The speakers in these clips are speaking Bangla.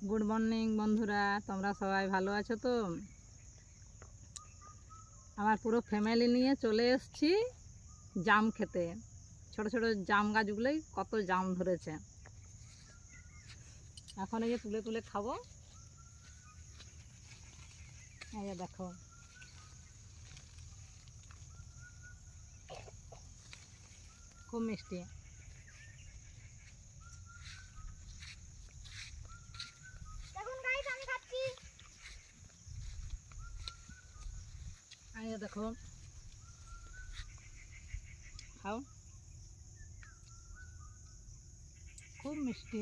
গুড মর্নিং বন্ধুরা, তোমরা সবাই ভালো আছো তো? আমার পুরো ফ্যামিলি নিয়ে চলে এসেছি জাম খেতে। ছোট ছোট জাম গাছগুলোই কত জাম ধরেছে, এখন এই যে তুলে তুলে খাবো। এই যে দেখো, খুব মিষ্টি। এই যে দেখো, খাও, খুব মিষ্টি।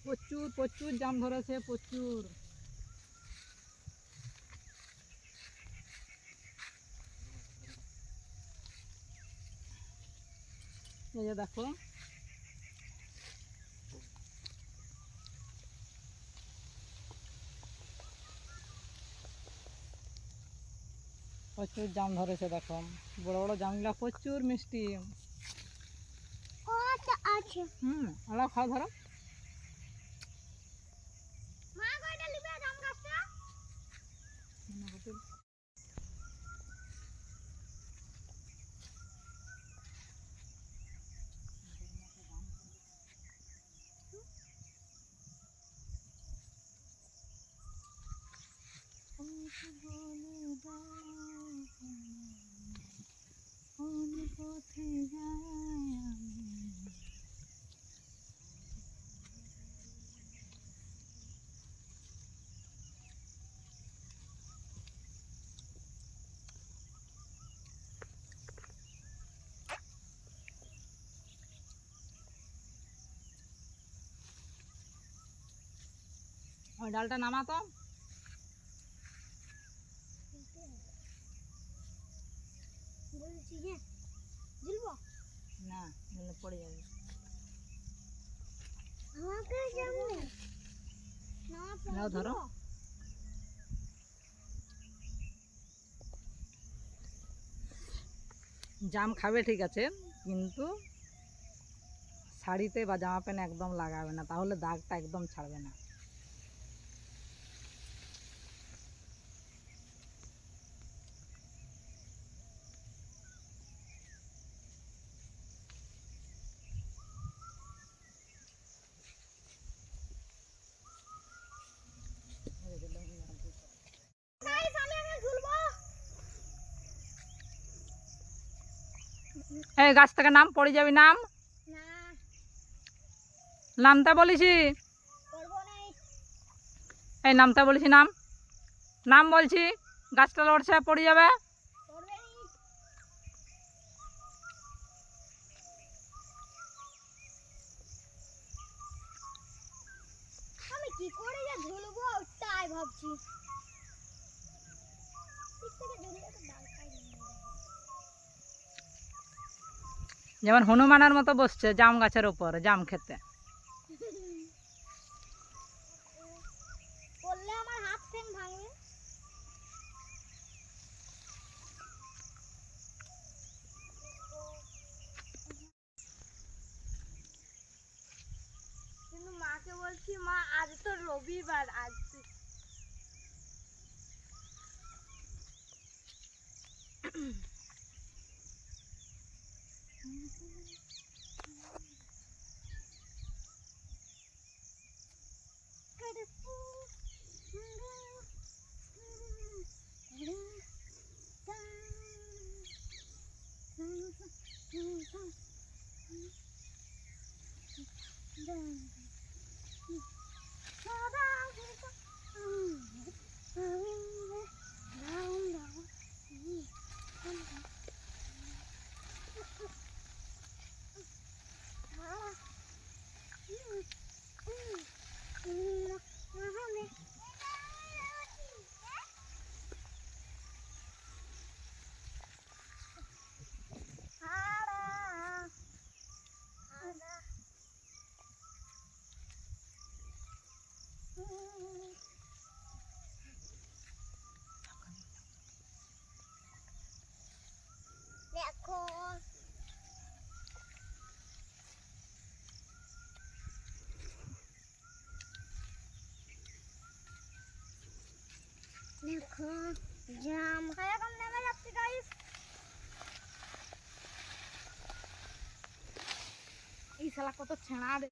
প্রচুর প্রচুর জাম ধরেছে, প্রচুর। এই যে দেখো, প্রচুর জাম ধরেছে। দেখো বড় বড় জামগুলা প্রচুর মিষ্টি। ওরা খাও, ধরো। ওই ডালটা নামা তো। না, পড়ে যাবে। নাও, ধরো। জাম খাবে ঠিক আছে, কিন্তু শাড়িতে বা জামা প্যান্ট একদম লাগাবে না, তাহলে দাগটা একদম ছাড়বে না। এই গাছ থেকে নাম, পড়ে যাবি। নাম, নামটা বলিছি। এই নামটা বলিছি, নাম, নাম বলছি। গাছটা লড়ছে, পড়ে যাবে। আমি কি করে যে ঝুলবো তাই ভাবছি। যেমন হনুমানের মতো বসছে জাম গাছের উপর জাম খেতে। করলে আমার হাত ঠ্যাং ভাঙবে। কিন্তু মাকে বলছি, মা আজ তো রবিবার, আজ দেখো জাম এখন নেমে যাচ্ছি গাইস। এই শালা কত ছেঁড়া রে।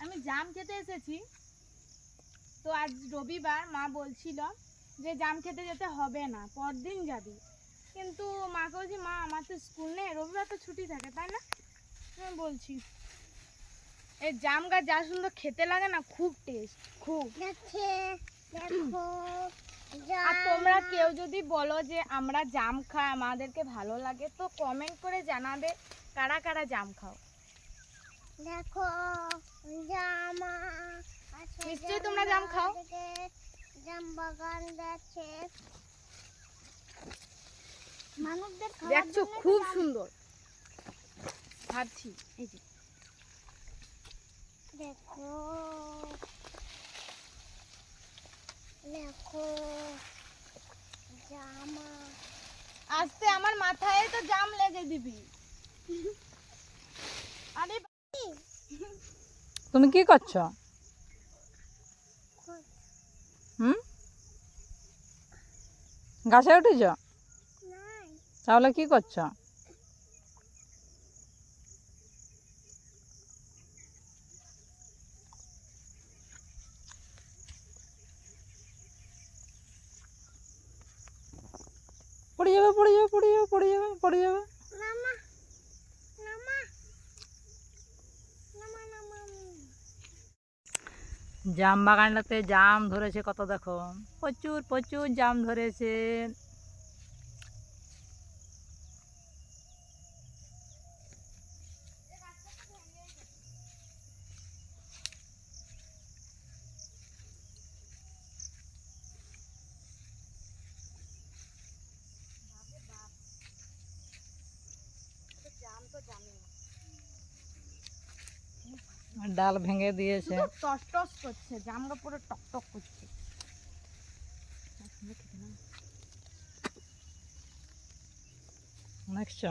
আমি জাম খেতে এসেছি, তো আজ রবিবার মা বলছিল যে জাম খেতে যেতে হবে না, পরদিন যাবি। কিন্তু মাকে বলছি মা আমার তো স্কুল নেই, রবিবার তো ছুটি থাকে তাই না। আমি বলছি এই জাম গাছ যা সুন্দর খেতে লাগে না, খুব টেস্ট খুব। দেখো আর তোমরা কেউ যদি বলো যে আমরা জাম খাই আমাদেরকে ভালো লাগে, তো কমেন্ট করে জানাবে কারা কারা জাম খাও। দেখো জামা আছে, নিশ্চয়ই তোমরা জাম খাও। জাম বাগান আছে মানুষদের দেখছো খুব সুন্দর ভাবছি। এই যে দেখো দেখো জামা আস্তে আমার মাথায় তো জাম লেগে দিবি। আরে তুমি কি করছো? হুম, গাছে উঠেছ? নাই তাহলে কি করছো? পড়ে যাবে, পড়ে যাবে, পড়ে যাবে, পড়ে যাবে, পড়ে যাবে। নামা নামা নামা নামা জাম বাগানটাতে জাম ধরেছে কত, দেখো প্রচুর প্রচুর জাম ধরেছে। ডাল ভেঙে দিয়েছে। টস টস করছে, জামটা পুরো টক টক করছে। দেখছো?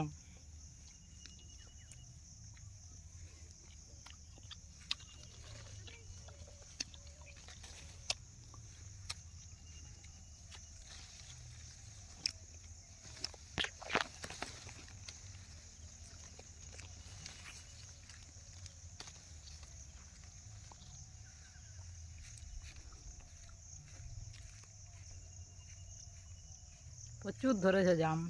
প্রচুর ধরেছে জাম।